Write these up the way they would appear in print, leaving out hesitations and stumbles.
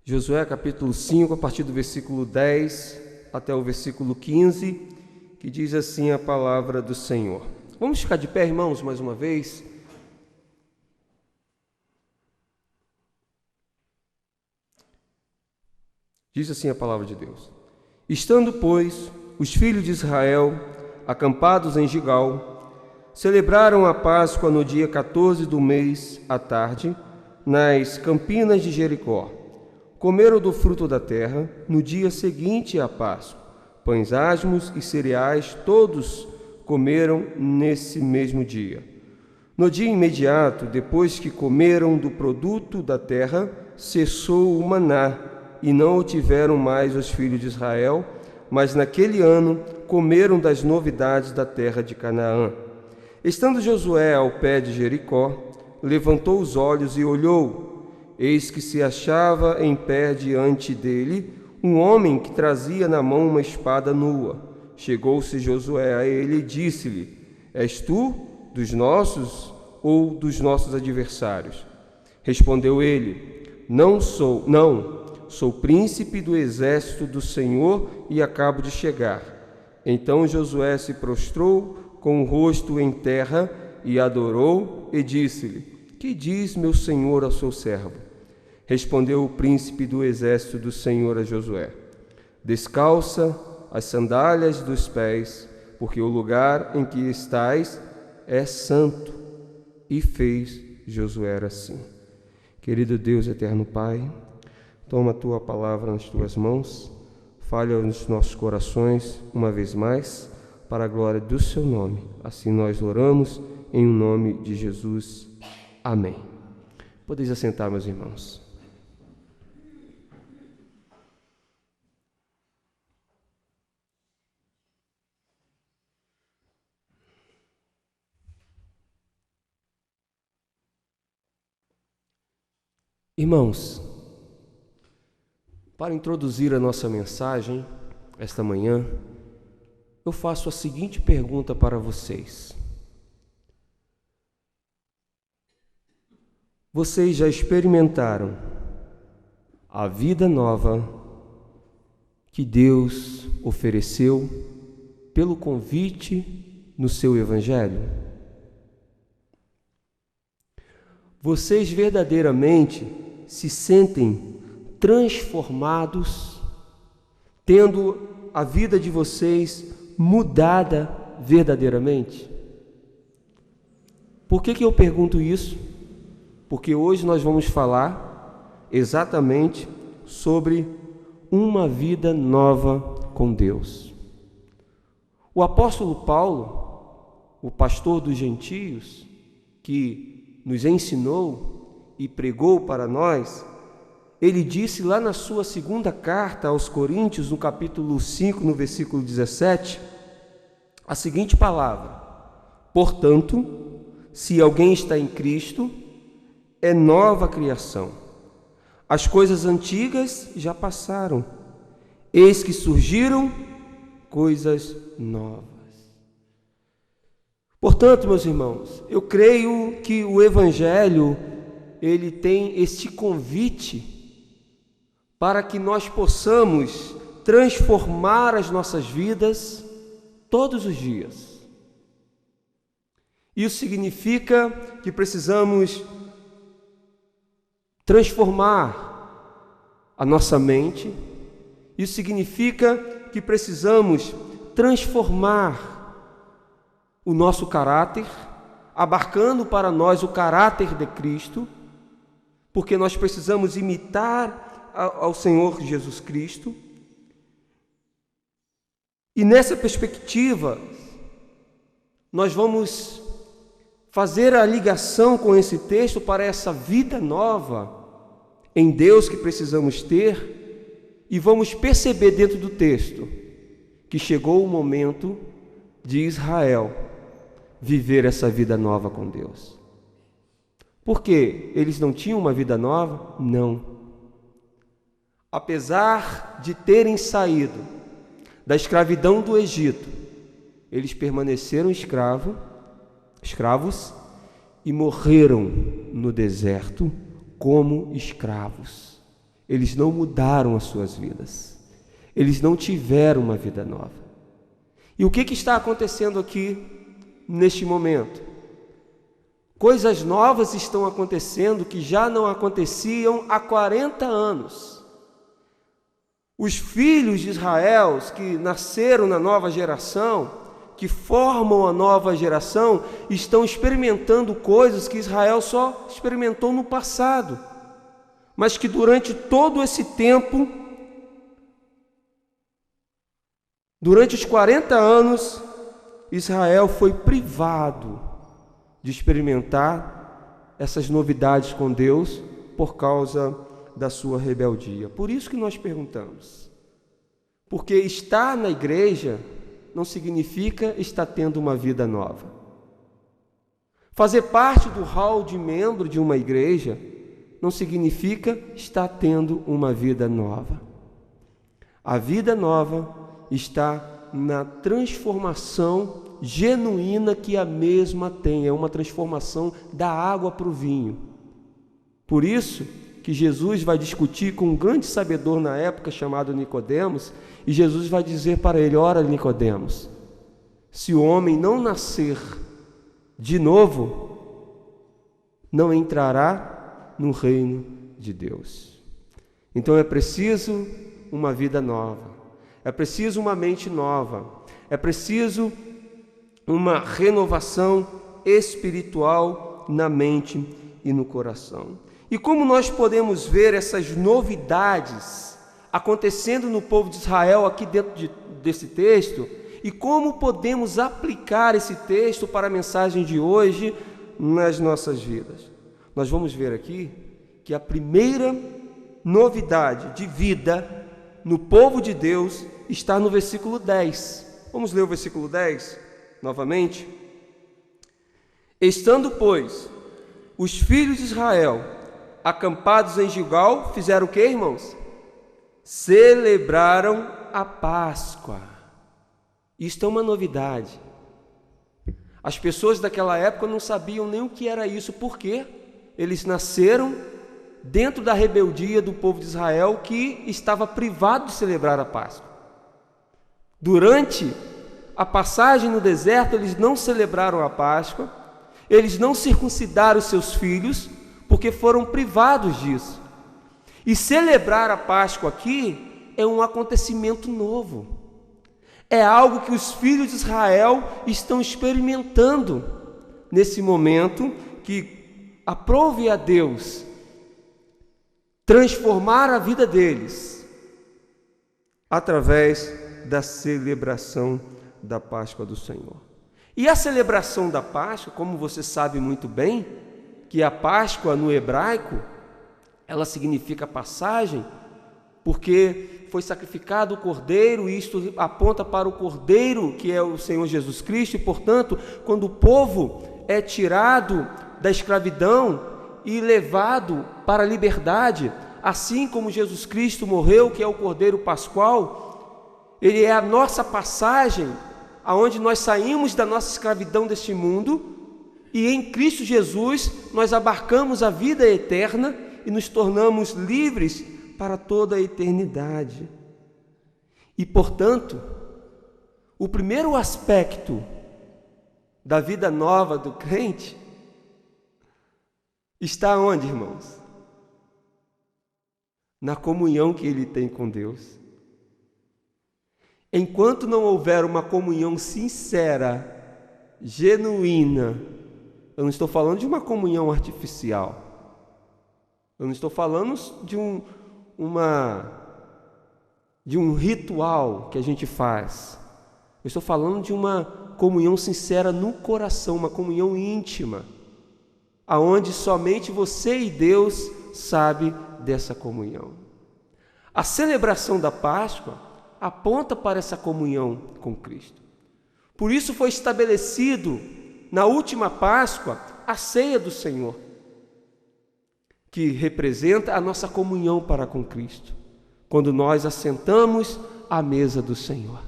Josué capítulo 5, a partir do versículo 10 até o versículo 15, que diz assim a palavra do Senhor. Vamos ficar de pé, irmãos, mais uma vez. Diz assim a palavra de Deus. Estando, pois, os filhos de Israel acampados em Gigal, celebraram a Páscoa no dia 14 do mês, à tarde, nas campinas de Jericó. Comeram do fruto da terra no dia seguinte à Páscoa. Pães asmos e cereais, todos comeram nesse mesmo dia. No dia imediato, depois que comeram do produto da terra, cessou o maná, e não o tiveram mais os filhos de Israel, mas naquele ano comeram das novidades da terra de Canaã. Estando Josué ao pé de Jericó, levantou os olhos e olhou. Eis que se achava em pé diante dele um homem que trazia na mão uma espada nua. Chegou-se Josué a ele e disse-lhe: És tu dos nossos ou dos nossos adversários? Respondeu ele: Não, sou príncipe do exército do Senhor e acabo de chegar. Então Josué se prostrou com o rosto em terra e adorou e disse-lhe: Que diz meu senhor ao seu servo? Respondeu o príncipe do exército do Senhor a Josué: Descalça as sandálias dos pés, porque o lugar em que estás é santo. E fez Josué assim. Querido Deus, eterno Pai, toma a tua palavra nas tuas mãos, fale nos nossos corações uma vez mais, para a glória do seu nome. Assim nós oramos, em nome de Jesus. Amém. Podeis assentar, meus irmãos. Irmãos, para introduzir a nossa mensagem esta manhã, eu faço a seguinte pergunta para vocês. Vocês já experimentaram a vida nova que Deus ofereceu pelo convite no seu Evangelho? Vocês verdadeiramente se sentem transformados, tendo a vida de vocês mudada verdadeiramente? Por que eu pergunto isso? Porque hoje nós vamos falar exatamente sobre uma vida nova com Deus. O apóstolo Paulo, o pastor dos gentios, que nos ensinou e pregou para nós, ele disse lá na sua segunda carta aos Coríntios, no capítulo 5, no versículo 17, a seguinte palavra: Portanto, se alguém está em Cristo, é nova criação. As coisas antigas já passaram, eis que surgiram coisas novas. Portanto, meus irmãos, eu creio que o Evangelho, ele tem este convite para que nós possamos transformar as nossas vidas todos os dias. Isso significa que precisamos transformar a nossa mente. Isso significa que precisamos transformar o nosso caráter, abarcando para nós o caráter de Cristo, porque nós precisamos imitar ao Senhor Jesus Cristo. E nessa perspectiva, nós vamos fazer a ligação com esse texto para essa vida nova em Deus que precisamos ter, e vamos perceber dentro do texto que chegou o momento de Israel viver essa vida nova com Deus. Por quê? Eles não tinham uma vida nova? Não. Apesar de terem saído da escravidão do Egito, eles permaneceram escravos e morreram no deserto como escravos. eles não mudaram as suas vidas, eles não tiveram uma vida nova. E o que está acontecendo aqui neste momento? Coisas novas estão acontecendo que já não aconteciam há 40 anos. Os filhos de Israel que nasceram na nova geração, que formam a nova geração, estão experimentando coisas que Israel só experimentou no passado, mas que durante todo esse tempo, durante os 40 anos, Israel foi privado de experimentar essas novidades com Deus por causa da sua rebeldia. Por isso que nós perguntamos, porque estar na igreja não significa estar tendo uma vida nova. Fazer parte do hall de membro de uma igreja não significa estar tendo uma vida nova. A vida nova está na transformação genuína que a mesma tem, é uma transformação da água para o vinho. Por isso que Jesus vai discutir com um grande sabedor na época chamado Nicodemos, e Jesus vai dizer para ele: ora, Nicodemos, se o homem não nascer de novo, não entrará no reino de Deus. Então é preciso uma vida nova, é preciso uma mente nova, é preciso uma renovação espiritual na mente e no coração. E como nós podemos ver essas novidades acontecendo no povo de Israel aqui dentro desse texto, e como podemos aplicar esse texto para a mensagem de hoje nas nossas vidas? Nós vamos ver aqui que a primeira novidade de vida no povo de Deus está no versículo 10. Vamos ler o versículo 10 novamente? Estando, pois, os filhos de Israel acampados em Gilgal, fizeram o que, irmãos? Celebraram a Páscoa. Isto é uma novidade. As pessoas daquela época não sabiam nem o que era isso, porque eles nasceram dentro da rebeldia do povo de Israel, que estava privado de celebrar a Páscoa. Durante a passagem no deserto, eles não celebraram a Páscoa, eles não circuncidaram seus filhos, porque foram privados disso. E celebrar a Páscoa aqui é um acontecimento novo. É algo que os filhos de Israel estão experimentando nesse momento, que aprove a Deus transformar a vida deles através da celebração da Páscoa do Senhor. E a celebração da Páscoa, como você sabe muito bem, que a Páscoa no hebraico, ela significa passagem, porque foi sacrificado o cordeiro, e isto aponta para o cordeiro que é o Senhor Jesus Cristo, e portanto, quando o povo é tirado da escravidão e levado para a liberdade, assim como Jesus Cristo morreu, que é o cordeiro pascual, ele é a nossa passagem, aonde nós saímos da nossa escravidão deste mundo, e em Cristo Jesus nós abarcamos a vida eterna e nos tornamos livres para toda a eternidade. E, portanto, o primeiro aspecto da vida nova do crente está onde, irmãos? Na comunhão que ele tem com Deus. Enquanto não houver uma comunhão sincera, genuína, eu não estou falando de uma comunhão artificial, eu não estou falando de um ritual que a gente faz, eu estou falando de uma comunhão sincera no coração, uma comunhão íntima, aonde somente você e Deus sabe dessa comunhão. A celebração da Páscoa aponta para essa comunhão com Cristo. Por isso foi estabelecido na última Páscoa a ceia do Senhor, que representa a nossa comunhão para com Cristo. Quando nós assentamos à mesa do Senhor,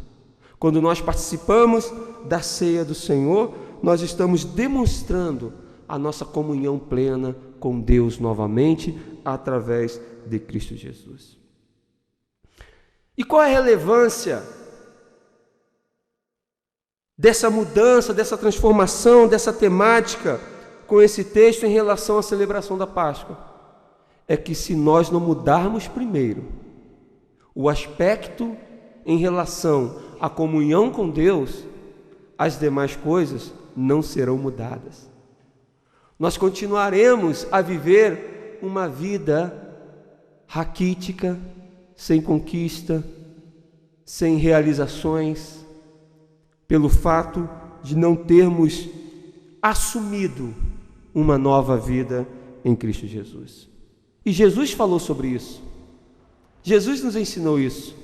quando nós participamos da ceia do Senhor, nós estamos demonstrando a nossa comunhão plena com Deus novamente, através de Cristo Jesus. E qual é a relevância dessa mudança, dessa transformação, dessa temática com esse texto em relação à celebração da Páscoa? É que se nós não mudarmos primeiro o aspecto em relação à comunhão com Deus, as demais coisas não serão mudadas. Nós continuaremos a viver uma vida raquítica, sem conquista, sem realizações, pelo fato de não termos assumido uma nova vida em Cristo Jesus. E Jesus falou sobre isso. Jesus nos ensinou isso.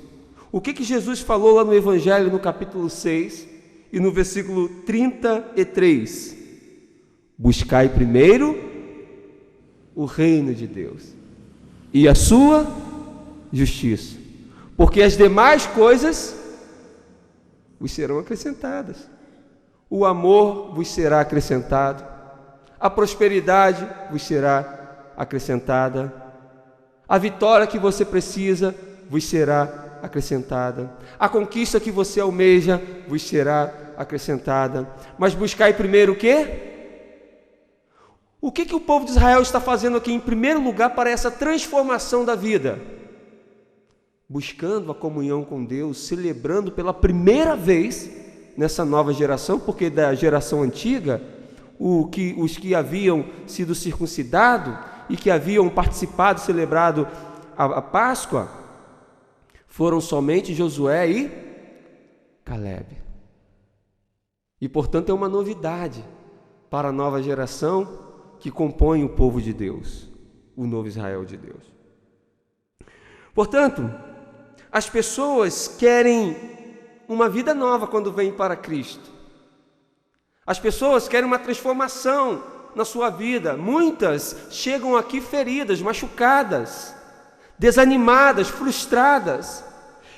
O que Jesus falou lá no Evangelho, no capítulo 6 e no versículo 33? Buscai primeiro o reino de Deus e a sua justiça, porque as demais coisas vos serão acrescentadas. O amor vos será acrescentado, a prosperidade vos será acrescentada, a vitória que você precisa vos será acrescentada, a conquista que você almeja vos será acrescentada. Mas buscai primeiro o quê? O que o povo de Israel está fazendo aqui em primeiro lugar para essa transformação da vida? Buscando a comunhão com Deus, celebrando pela primeira vez nessa nova geração, porque da geração antiga, os que haviam sido circuncidados e que haviam participado, celebrado a Páscoa, foram somente Josué e Calebe. E portanto é uma novidade para a nova geração que compõe o povo de Deus, o novo Israel de Deus. Portanto, as pessoas querem uma vida nova quando vêm para Cristo. As pessoas querem uma transformação na sua vida. Muitas chegam aqui feridas, machucadas, desanimadas, frustradas,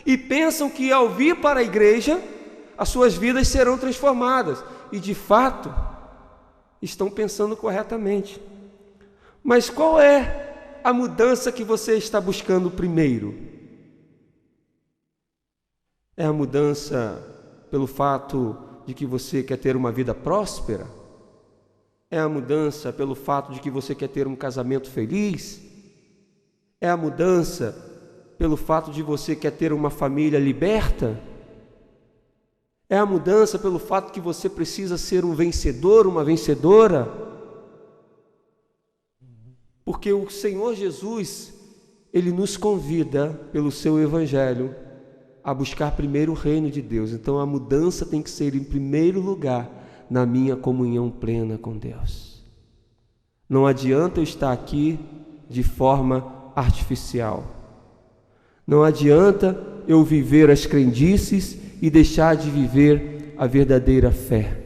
e pensam que ao vir para a igreja, as suas vidas serão transformadas. E de fato, estão pensando corretamente. Mas qual é a mudança que você está buscando primeiro? É a mudança pelo fato de que você quer ter uma vida próspera? É a mudança pelo fato de que você quer ter um casamento feliz? É a mudança pelo fato de você quer ter uma família liberta? É a mudança pelo fato que você precisa ser um vencedor, uma vencedora? Porque o Senhor Jesus, Ele nos convida pelo seu Evangelho a buscar primeiro o reino de Deus. Então a mudança tem que ser em primeiro lugar na minha comunhão plena com Deus. Não adianta eu estar aqui de forma artificial. Não adianta eu viver as crendices e deixar de viver a verdadeira fé.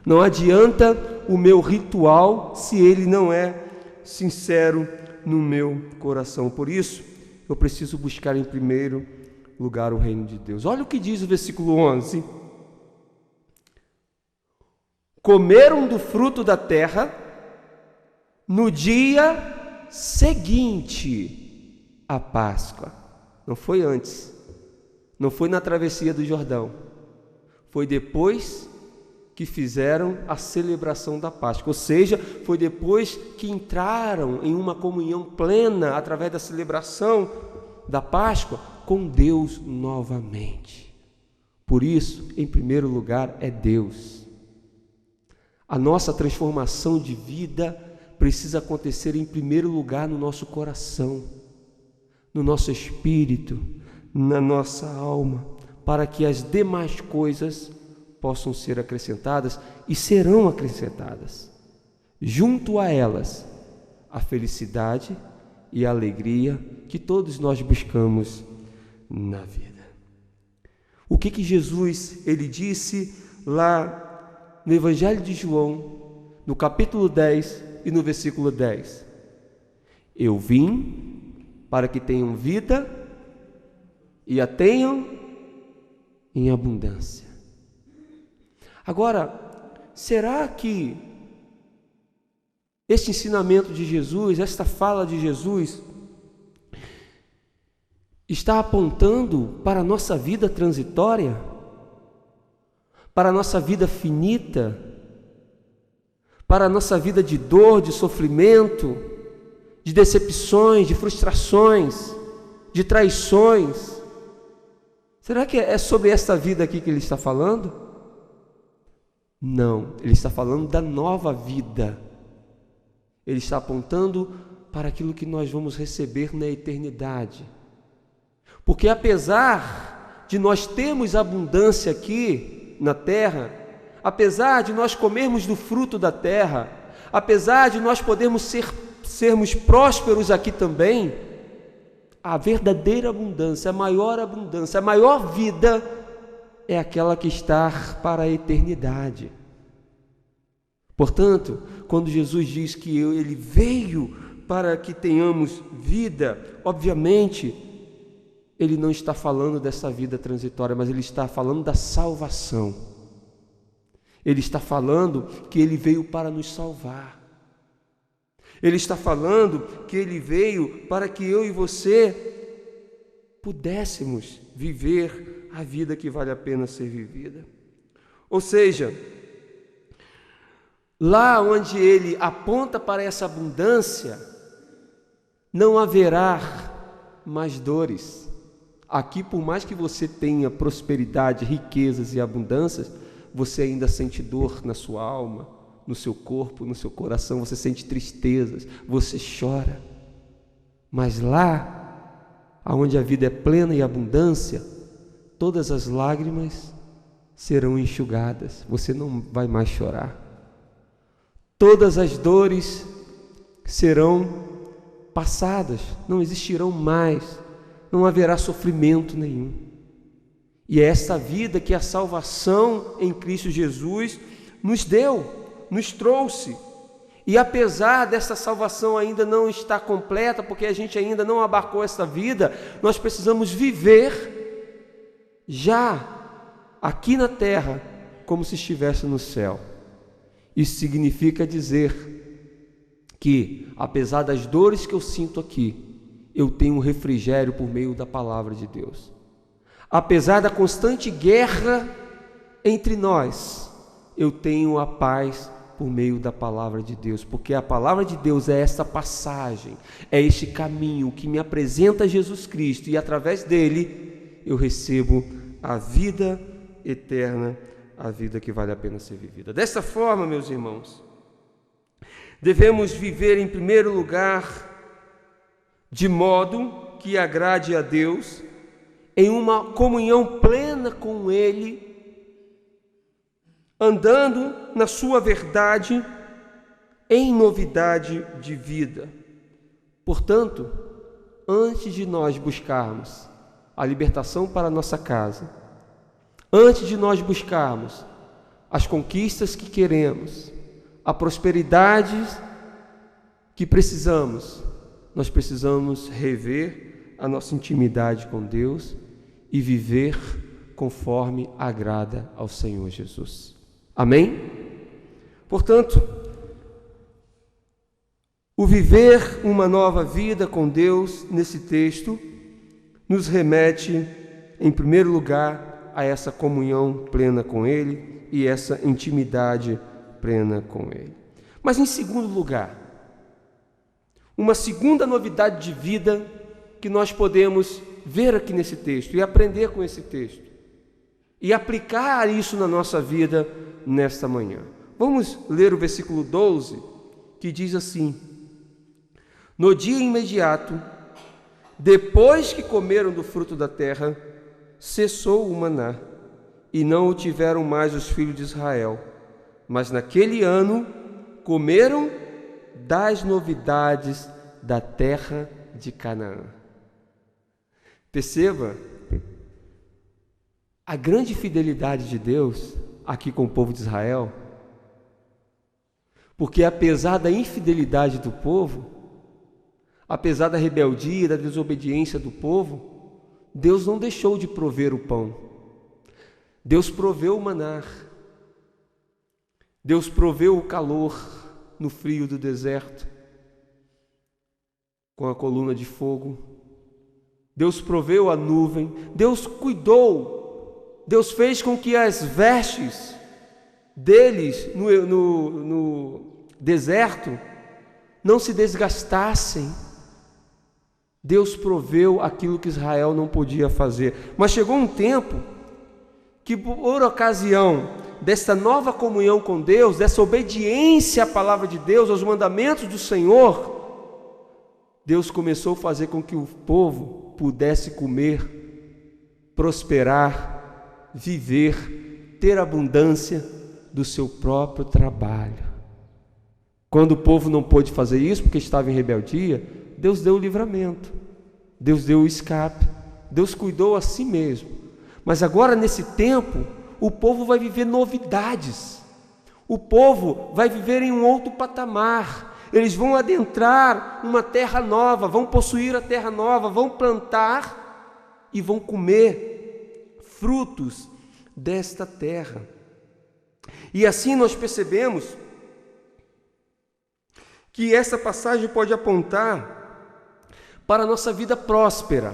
Não adianta o meu ritual se ele não é sincero no meu coração. Por isso, eu preciso buscar em primeiro lugar o reino de Deus. Olha o que diz o versículo 11. Comeram do fruto da terra no dia seguinte à Páscoa. Não foi antes, não foi na travessia do Jordão, foi depois que fizeram a celebração da Páscoa, ou seja, foi depois que entraram em uma comunhão plena através da celebração da Páscoa com Deus novamente. Por isso, em primeiro lugar, é Deus. A nossa transformação de vida precisa acontecer em primeiro lugar no nosso coração, no nosso espírito, na nossa alma, para que as demais coisas possam ser acrescentadas e serão acrescentadas. Junto a elas, a felicidade e a alegria que todos nós buscamos na vida. O que Jesus ele disse lá no Evangelho de João, no capítulo 10 e no versículo 10? Eu vim para que tenham vida e a tenham em abundância. Agora, será que este ensinamento de Jesus, esta fala de Jesus, está apontando para a nossa vida transitória, para a nossa vida finita, para a nossa vida de dor, de sofrimento, de decepções, de frustrações, de traições. Será que é sobre esta vida aqui que ele está falando? Não, ele está falando da nova vida. Ele está apontando para aquilo que nós vamos receber na eternidade. Porque apesar de nós termos abundância aqui na terra, apesar de nós comermos do fruto da terra, apesar de nós podermos sermos prósperos aqui também, a verdadeira abundância, a maior vida é aquela que está para a eternidade. Portanto, quando Jesus diz que ele veio para que tenhamos vida, obviamente, ele não está falando dessa vida transitória, mas ele está falando da salvação. Ele está falando que ele veio para nos salvar. Ele está falando que ele veio para que eu e você pudéssemos viver a vida que vale a pena ser vivida. Ou seja, lá onde ele aponta para essa abundância, não haverá mais dores. Aqui, por mais que você tenha prosperidade, riquezas e abundâncias, você ainda sente dor na sua alma, no seu corpo, no seu coração, você sente tristezas, você chora. Mas lá, onde a vida é plena e abundância, todas as lágrimas serão enxugadas, você não vai mais chorar. Todas as dores serão passadas, não existirão mais, não haverá sofrimento nenhum. E é esta vida que a salvação em Cristo Jesus nos deu, nos trouxe. E apesar dessa salvação ainda não estar completa, porque a gente ainda não abarcou essa vida, nós precisamos viver já aqui na terra como se estivesse no céu. Isso significa dizer que, apesar das dores que eu sinto aqui, eu tenho um refrigério por meio da palavra de Deus. Apesar da constante guerra entre nós, eu tenho a paz por meio da palavra de Deus, porque a palavra de Deus é essa passagem, é este caminho que me apresenta Jesus Cristo, e através dele eu recebo a vida eterna, a vida que vale a pena ser vivida. Dessa forma, meus irmãos, devemos viver em primeiro lugar de modo que agrade a Deus, em uma comunhão plena com Ele, andando na sua verdade, em novidade de vida. Portanto, antes de nós buscarmos a libertação para a nossa casa, antes de nós buscarmos as conquistas que queremos, a prosperidade que precisamos, nós precisamos rever a nossa intimidade com Deus e viver conforme agrada ao Senhor Jesus. Amém? Portanto, o viver uma nova vida com Deus, nesse texto, nos remete, em primeiro lugar, a essa comunhão plena com Ele e essa intimidade plena com Ele. Mas, em segundo lugar, uma segunda novidade de vida que nós podemos ver aqui nesse texto e aprender com esse texto e aplicar isso na nossa vida nesta manhã. Vamos ler o versículo 12, que diz assim: no dia imediato, depois que comeram do fruto da terra, cessou o maná, e não o tiveram mais os filhos de Israel. Mas naquele ano comeram das novidades da terra de Canaã. Perceba a grande fidelidade de Deus aqui com o povo de Israel, porque apesar da infidelidade do povo, apesar da rebeldia, da desobediência do povo, Deus não deixou de prover o pão. Deus proveu o maná. Deus proveu o calor no frio do deserto, com a coluna de fogo. Deus proveu a nuvem, Deus cuidou, Deus fez com que as vestes deles no deserto não se desgastassem. Deus proveu aquilo que Israel não podia fazer. Mas chegou um tempo que, por ocasião desta nova comunhão com Deus, dessa obediência à palavra de Deus, aos mandamentos do Senhor, Deus começou a fazer com que o povo pudesse comer, prosperar, viver, ter abundância do seu próprio trabalho. Quando o povo não pôde fazer isso porque estava em rebeldia, Deus deu o livramento, Deus deu o escape, Deus cuidou a si mesmo. Mas agora, nesse tempo, o povo vai viver novidades, o povo vai viver em um outro patamar. Eles vão adentrar uma terra nova, vão possuir a terra nova, vão plantar e vão comer frutos desta terra. E assim nós percebemos que essa passagem pode apontar para a nossa vida próspera,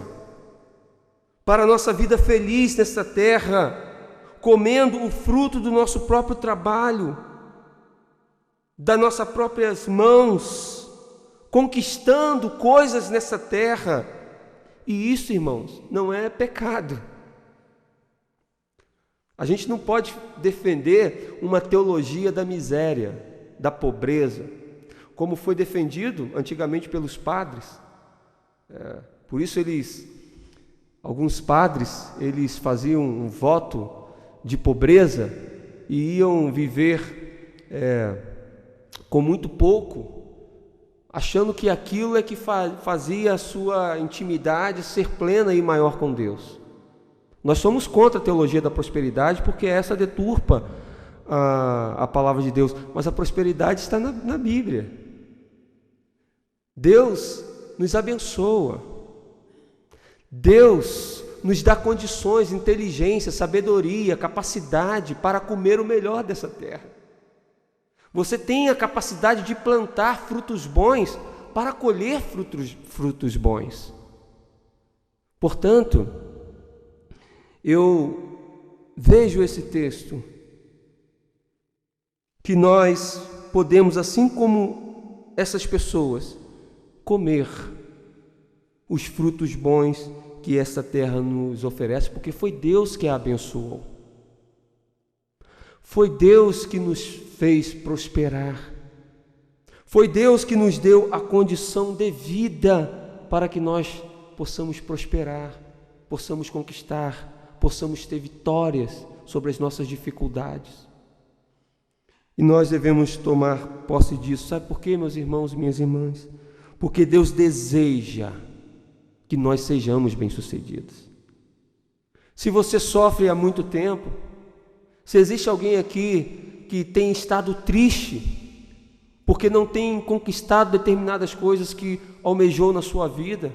para a nossa vida feliz nesta terra, comendo o fruto do nosso próprio trabalho, das nossas próprias mãos, conquistando coisas nessa terra. E isso, irmãos, não é pecado. A gente não pode defender uma teologia da miséria, da pobreza, como foi defendido antigamente pelos padres. Por isso alguns padres, eles faziam um voto de pobreza e iam viver com muito pouco, achando que aquilo é que fazia a sua intimidade ser plena e maior com Deus. Nós somos contra a teologia da prosperidade, porque essa deturpa a palavra de Deus, mas a prosperidade está na Bíblia. Deus nos abençoa, Deus nos dá condições, inteligência, sabedoria, capacidade para comer o melhor dessa terra. Você tem a capacidade de plantar frutos bons para colher frutos bons. Portanto, eu vejo esse texto que nós podemos, assim como essas pessoas, comer os frutos bons que essa terra nos oferece, porque foi Deus que a abençoou. Foi Deus que nos fez prosperar. Foi Deus que nos deu a condição devida para que nós possamos prosperar, possamos conquistar, possamos ter vitórias sobre as nossas dificuldades. E nós devemos tomar posse disso. Sabe por quê, meus irmãos e minhas irmãs? Porque Deus deseja que nós sejamos bem-sucedidos. Se você sofre há muito tempo, se existe alguém aqui que tem estado triste, porque não tem conquistado determinadas coisas que almejou na sua vida,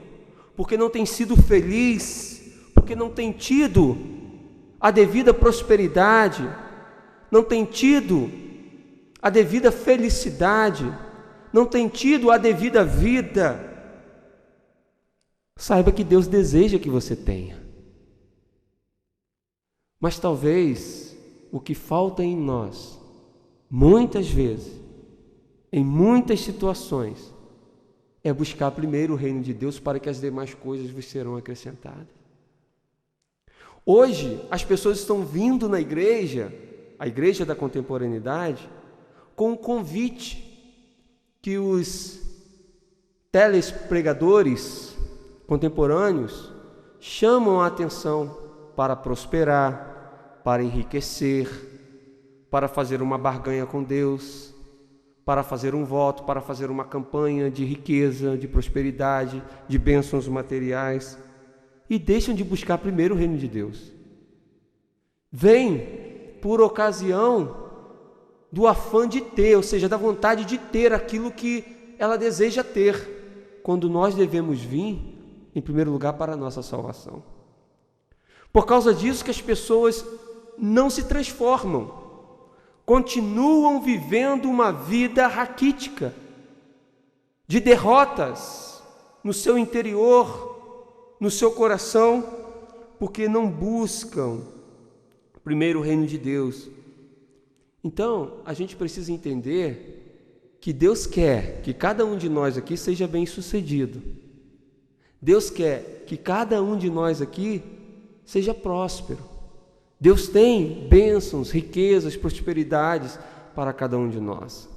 porque não tem sido feliz, porque não tem tido a devida prosperidade, não tem tido a devida felicidade, não tem tido a devida vida, saiba que Deus deseja que você tenha. Mas talvez o que falta em nós, muitas vezes, em muitas situações, é buscar primeiro o reino de Deus para que as demais coisas vos serão acrescentadas. Hoje, as pessoas estão vindo na igreja, a igreja da contemporaneidade, com um convite que os telepregadores contemporâneos chamam a atenção para prosperar, para enriquecer, para fazer uma barganha com Deus, para fazer um voto, para fazer uma campanha de riqueza, de prosperidade, de bênçãos materiais, e deixam de buscar primeiro o reino de Deus. Vem por ocasião do afã de ter, ou seja, da vontade de ter aquilo que ela deseja ter, quando nós devemos vir, em primeiro lugar, para a nossa salvação. Por causa disso que as pessoas não se transformam, continuam vivendo uma vida raquítica, de derrotas no seu interior, no seu coração, porque não buscam primeiro o reino de Deus. Então, a gente precisa entender que Deus quer que cada um de nós aqui seja bem-sucedido. Deus quer que cada um de nós aqui seja próspero. Deus tem bênçãos, riquezas, prosperidades para cada um de nós.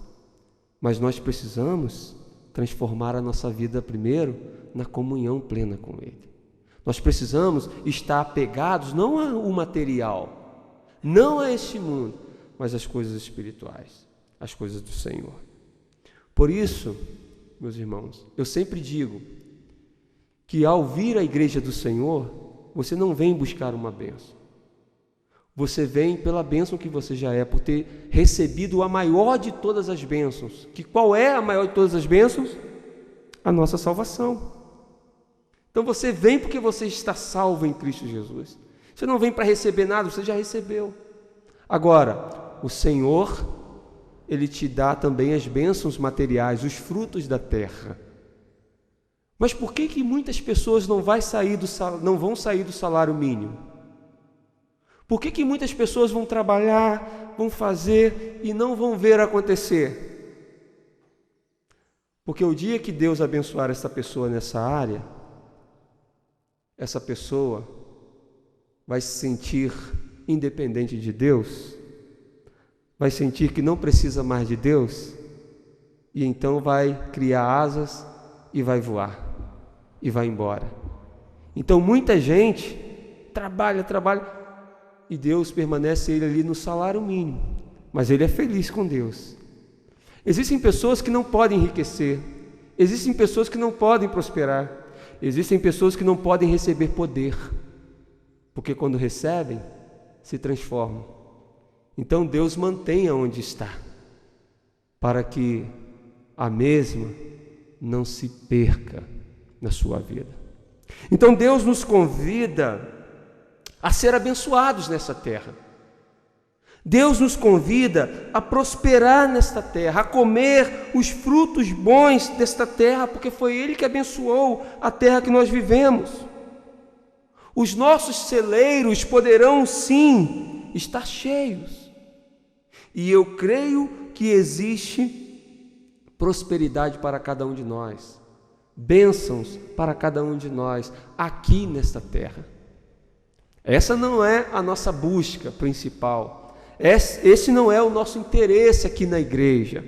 Mas nós precisamos transformar a nossa vida primeiro na comunhão plena com Ele. Nós precisamos estar apegados não ao material, não a este mundo, mas às coisas espirituais, às coisas do Senhor. Por isso, meus irmãos, eu sempre digo que ao vir à igreja do Senhor, você não vem buscar uma bênção. Você vem pela bênção que você já é, por ter recebido a maior de todas as bênçãos. Que qual é a maior de todas as bênçãos? A nossa salvação. Então você vem porque você está salvo em Cristo Jesus. Você não vem para receber nada, você já recebeu. Agora, o Senhor, Ele te dá também as bênçãos materiais, os frutos da terra. Mas por que muitas pessoas não vão sair do salário mínimo? Por que muitas pessoas vão trabalhar, vão fazer e não vão ver acontecer? Porque o dia que Deus abençoar essa pessoa nessa área, essa pessoa vai se sentir independente de Deus, vai sentir que não precisa mais de Deus, e então vai criar asas e vai voar, e vai embora. Então muita gente trabalha, e Deus permanece ele ali no salário mínimo, mas ele é feliz com Deus. Existem pessoas que não podem enriquecer, existem pessoas que não podem prosperar, existem pessoas que não podem receber poder, porque quando recebem, se transformam. Então Deus mantenha onde está, para que a mesma não se perca na sua vida. Então Deus nos convida a ser abençoados nessa terra. Deus nos convida a prosperar nesta terra, a comer os frutos bons desta terra, porque foi Ele que abençoou a terra que nós vivemos. Os nossos celeiros poderão sim estar cheios, e eu creio que existe prosperidade para cada um de nós, bênçãos para cada um de nós aqui nesta terra. Essa não é a nossa busca principal, esse não é o nosso interesse aqui na igreja.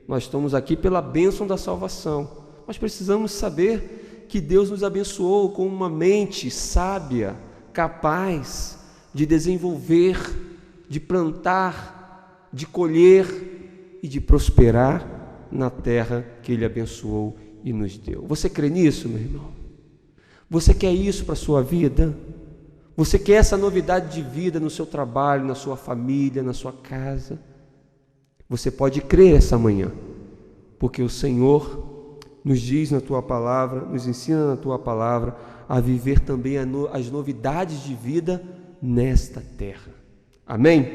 Nós estamos aqui pela bênção da salvação, mas precisamos saber que Deus nos abençoou com uma mente sábia, capaz de desenvolver, de plantar, de colher e de prosperar na terra que Ele abençoou e nos deu. Você crê nisso, meu irmão? Você quer isso para a sua vida? Você quer essa novidade de vida no seu trabalho, na sua família, na sua casa? Você pode crer essa manhã, porque o Senhor nos diz na Tua Palavra, nos ensina na Tua Palavra a viver também as novidades de vida nesta terra. Amém?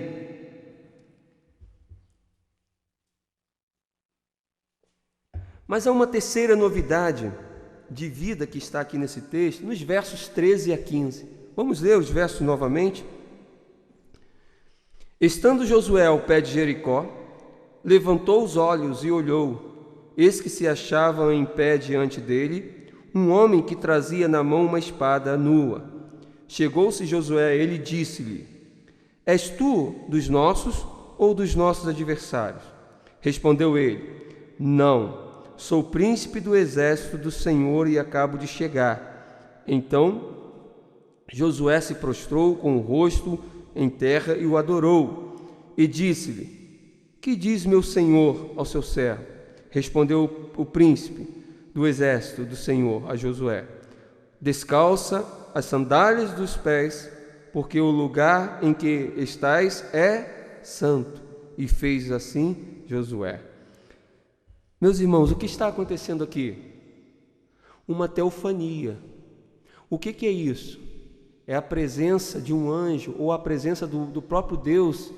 Mas há uma terceira novidade de vida que está aqui nesse texto, nos versos 13 a 15. Vamos ler os versos novamente. Estando Josué ao pé de Jericó, levantou os olhos e olhou. Eis que se achava em pé diante dele um homem que trazia na mão uma espada nua. Chegou-se Josué a ele e disse-lhe: És tu dos nossos ou dos nossos adversários? Respondeu ele: Não, sou príncipe do exército do Senhor e acabo de chegar. Então Josué se prostrou com o rosto em terra e o adorou, e disse-lhe: Que diz meu senhor ao seu servo? Respondeu o príncipe do exército do Senhor a Josué: Descalça as sandálias dos pés, porque o lugar em que estás é santo. E fez assim Josué. Meus irmãos, o que está acontecendo aqui? Uma teofania. O que é isso? É a presença de um anjo ou a presença do próprio Deus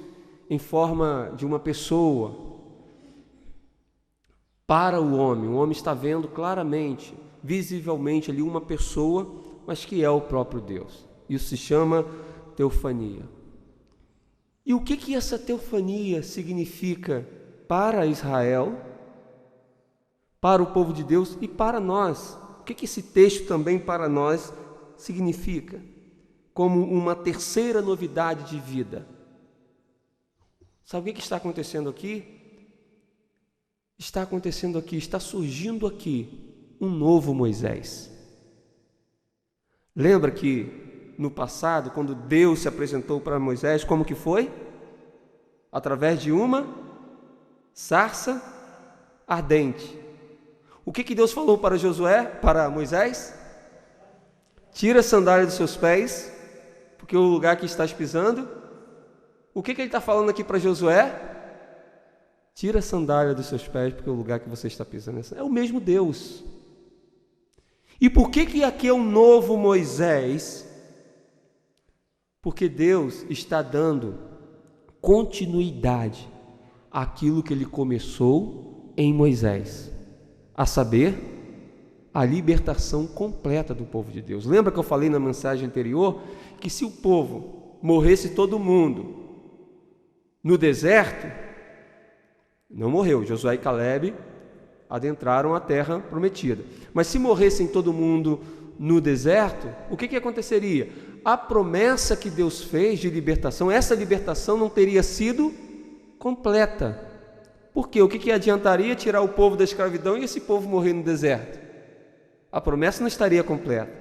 em forma de uma pessoa para o homem. O homem está vendo claramente, visivelmente ali uma pessoa mas que é o próprio Deus. Isso se chama teofania. E o que essa teofania significa para Israel, para o povo de Deus e para nós? O que esse texto também para nós significa? Como uma terceira novidade de vida. Sabe o que está acontecendo aqui? Está surgindo aqui um novo Moisés. Lembra que no passado, quando Deus se apresentou para Moisés, como que foi? Através de uma sarça ardente. O que Deus falou para Josué, para Moisés? Tira a sandália dos seus pés, porque o lugar que estás pisando. O que ele está falando aqui para Josué? Tira a sandália dos seus pés, porque o lugar que você está pisando é o mesmo Deus. E por que aqui é um novo Moisés? Porque Deus está dando continuidade àquilo que ele começou em Moisés, a saber, a libertação completa do povo de Deus. Lembra que eu falei na mensagem anterior que se o povo morresse todo mundo no deserto, não morreu, Josué e Calebe adentraram a terra prometida. Mas se morressem todo mundo no deserto, o que aconteceria? A promessa que Deus fez de libertação, essa libertação não teria sido completa. Por quê? O que adiantaria tirar o povo da escravidão e esse povo morrer no deserto? A promessa não estaria completa.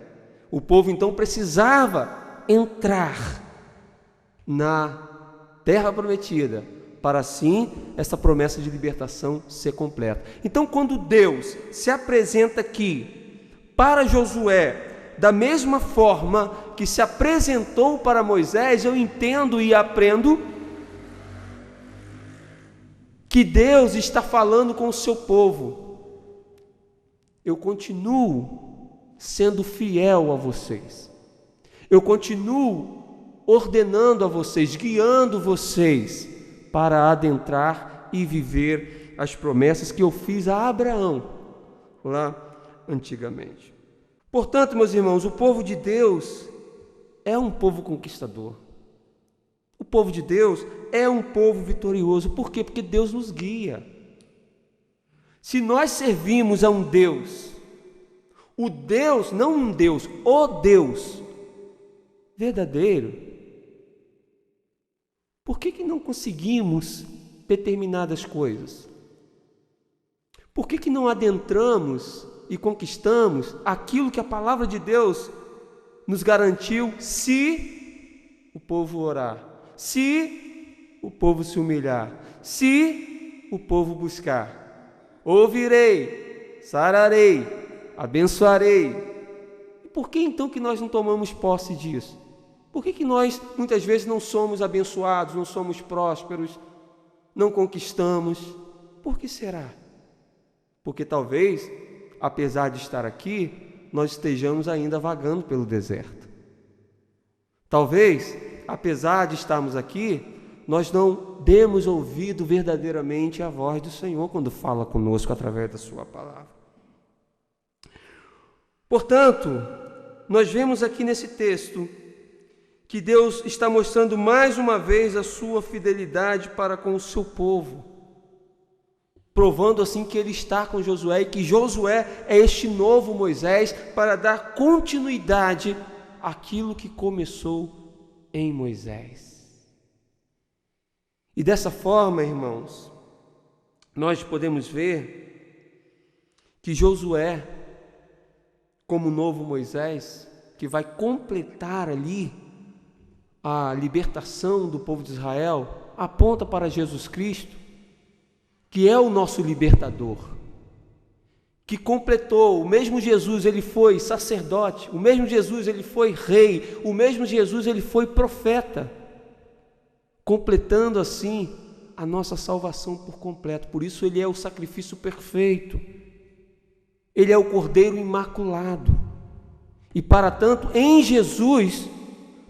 O povo então precisava entrar na terra prometida, para assim essa promessa de libertação ser completa. Então, quando Deus se apresenta aqui para Josué, da mesma forma que se apresentou para Moisés, eu entendo e aprendo que Deus está falando com o seu povo. Eu continuo sendo fiel a vocês. Eu continuo ordenando a vocês, guiando vocês para adentrar e viver as promessas que eu fiz a Abraão lá antigamente. Portanto, meus irmãos, o povo de Deus é um povo conquistador. O povo de Deus é um povo vitorioso. Por quê? Porque Deus nos guia. Se nós servimos a um Deus, o Deus, não um Deus, o Deus verdadeiro, por que não conseguimos determinadas coisas? Por que não adentramos e conquistamos aquilo que a palavra de Deus nos garantiu se o povo orar, se o povo se humilhar, se o povo buscar? Ouvirei, sararei, abençoarei. E por que então que nós não tomamos posse disso? Por que nós muitas vezes não somos abençoados, não somos prósperos, não conquistamos? Por que será? Porque talvez, apesar de estar aqui, nós estejamos ainda vagando pelo deserto. Talvez, apesar de estarmos aqui, nós não demos ouvido verdadeiramente à voz do Senhor quando fala conosco através da sua palavra. Portanto, nós vemos aqui nesse texto que Deus está mostrando mais uma vez a sua fidelidade para com o seu povo, provando assim que ele está com Josué e que Josué é este novo Moisés para dar continuidade àquilo que começou em Moisés. E dessa forma, irmãos, nós podemos ver que Josué, como novo Moisés, que vai completar ali a libertação do povo de Israel, aponta para Jesus Cristo, que é o nosso libertador, que completou. O mesmo Jesus, ele foi sacerdote, o mesmo Jesus, ele foi rei, o mesmo Jesus, ele foi profeta, completando assim a nossa salvação por completo. Por isso ele é o sacrifício perfeito, ele é o Cordeiro imaculado, e para tanto em Jesus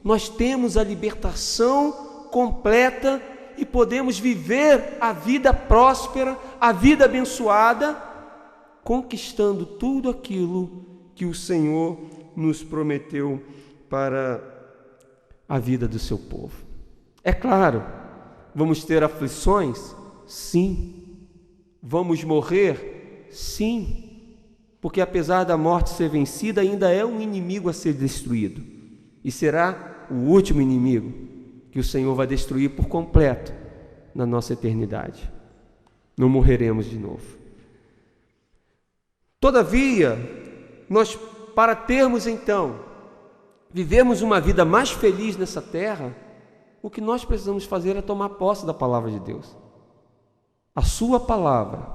nós temos a libertação completa e podemos viver a vida próspera, a vida abençoada, conquistando tudo aquilo que o Senhor nos prometeu para a vida do seu povo. É claro, vamos ter aflições? Sim. Vamos morrer? Sim. Porque apesar da morte ser vencida, ainda é um inimigo a ser destruído. E será o último inimigo que o Senhor vai destruir por completo na nossa eternidade. Não morreremos de novo. Todavia, nós, para termos então, vivemos uma vida mais feliz nessa terra, o que nós precisamos fazer é tomar posse da palavra de Deus. A sua palavra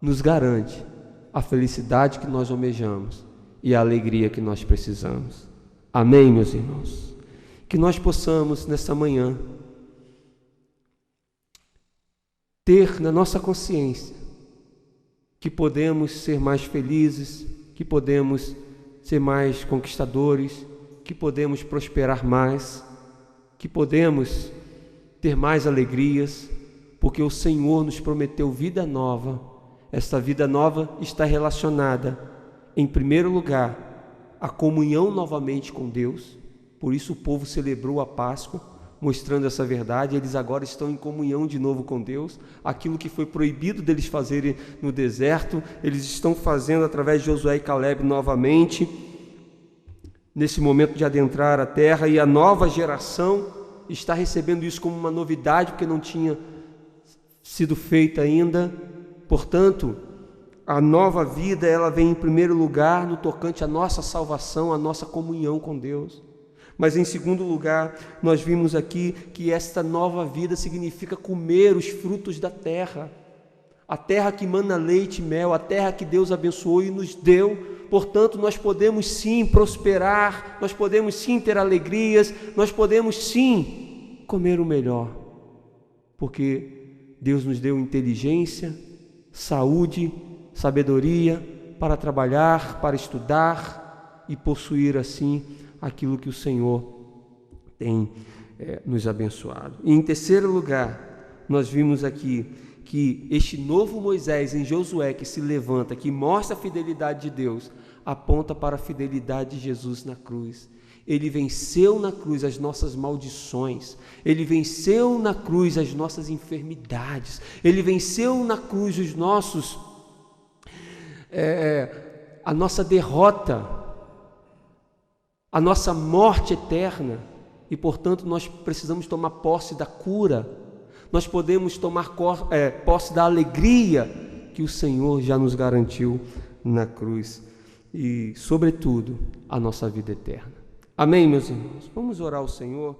nos garante a felicidade que nós almejamos e a alegria que nós precisamos. Amém, meus irmãos? Que nós possamos, nessa manhã, ter na nossa consciência que podemos ser mais felizes, que podemos ser mais conquistadores, que podemos prosperar mais, que podemos ter mais alegrias, porque o Senhor nos prometeu vida nova. Esta vida nova está relacionada, em primeiro lugar, à comunhão novamente com Deus. Por isso o povo celebrou a Páscoa, mostrando essa verdade. Eles agora estão em comunhão de novo com Deus. Aquilo que foi proibido deles fazerem no deserto, eles estão fazendo através de Josué e Caleb novamente, nesse momento de adentrar a terra, e a nova geração está recebendo isso como uma novidade, porque não tinha sido feita ainda. Portanto, a nova vida, ela vem em primeiro lugar no tocante à nossa salvação, à nossa comunhão com Deus. Mas em segundo lugar, nós vimos aqui que esta nova vida significa comer os frutos da terra. A terra que mana leite e mel, a terra que Deus abençoou e nos deu. Portanto, nós podemos sim prosperar, nós podemos sim ter alegrias, nós podemos sim comer o melhor. Porque Deus nos deu inteligência, saúde, sabedoria para trabalhar, para estudar e possuir assim aquilo que o Senhor tem nos abençoado. E em terceiro lugar, nós vimos aqui que este novo Moisés em Josué que se levanta, que mostra a fidelidade de Deus, aponta para a fidelidade de Jesus na cruz. Ele venceu na cruz as nossas maldições, Ele venceu na cruz as nossas enfermidades, Ele venceu na cruz os nossos, a nossa derrota, a nossa morte eterna. E portanto nós precisamos tomar posse da cura, nós podemos tomar posse da alegria que o Senhor já nos garantiu na cruz, e sobretudo a nossa vida eterna. Amém, meus irmãos? Vamos orar ao Senhor.